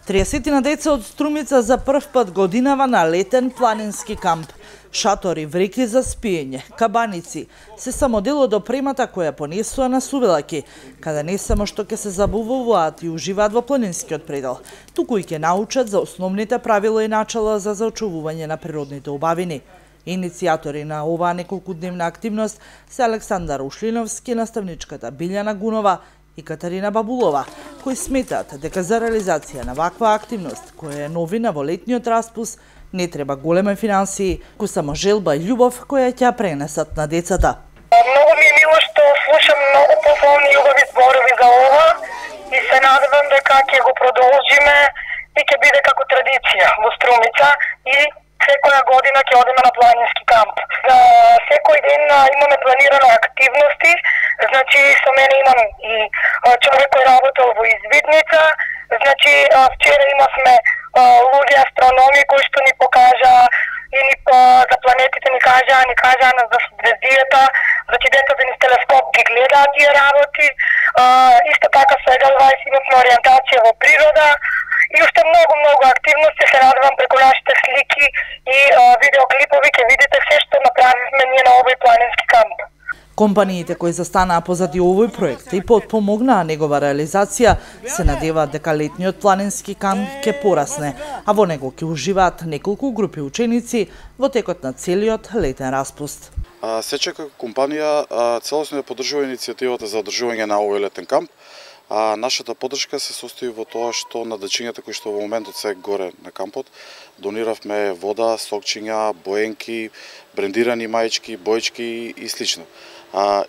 30 на деца од Струмица за прв пат годинава на летен планински камп. Шатори, вреки за спиење, кабаници, се само дел од опремата која понесува на Сувелаки, каде не само што ќе се забавуваат и уживаат во планинскиот предел, туку и ќе научат за основните правила и начала за зачувување на природните убавини. Иницијатори на оваа неколкудневна активност се Александар Ушлиновски, наставничката Билјана Гунова и Катарина Бабулова, кои сметаат дека за реализација на ваква активност, која е новина во летниот распуст, не треба големи финансии, ку само желба и љубов која ќе ја пренесат на децата. Многу ми е мило што слушам многу похвални и убави зборови за ова и се надевам дека ќе го продолжиме и ќе биде како традиција во Струмица и секоја година ќе одиме на планински камп. За секој ден имаме планирано активности, значи со мене имам и човек кој работел во извидница, значи вчера имавме луѓе астрономи кои што ни покажа и ни за планетите ни кажаа нас за звездијата, значи децата ни с телескоп ги гледаат тие работи. Исто така со Edelweiss имавме ориентација во природа и уште многу активности. Се радувам преку нашите слики и видеоклипови ќе видите се што направивме ние на овој планински камп. Компаниите кои застанаа позади овој проект и потпомогнаа негова реализација се надеваат дека летниот планински камп ќе порасне, а во него ќе уживаат неколку групи ученици во текот на целиот летен распуст. Сечека компанија целосно ја поддржува иницијативата за одржување на овој летен камп. Нашата поддршка се состои во тоа што на дечињата кои што во моментот се горе на кампот дониравме вода, сокчиња, боенки, брендирани маички, боечки и слично.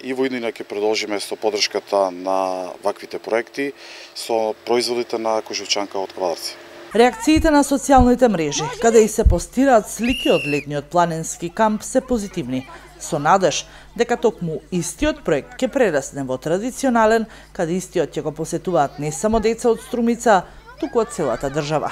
И во иднина ќе продолжиме со поддршката на ваквите проекти со производите на Кожевчанка од Квадарци. Реакциите на социјалните мрежи, каде и се постираат слики од летниот планински камп, се позитивни, со надеж дека токму истиот проект ќе прерасне во традиционален, каде истиот ќе го посетуваат не само деца од Струмица, туку од целата држава.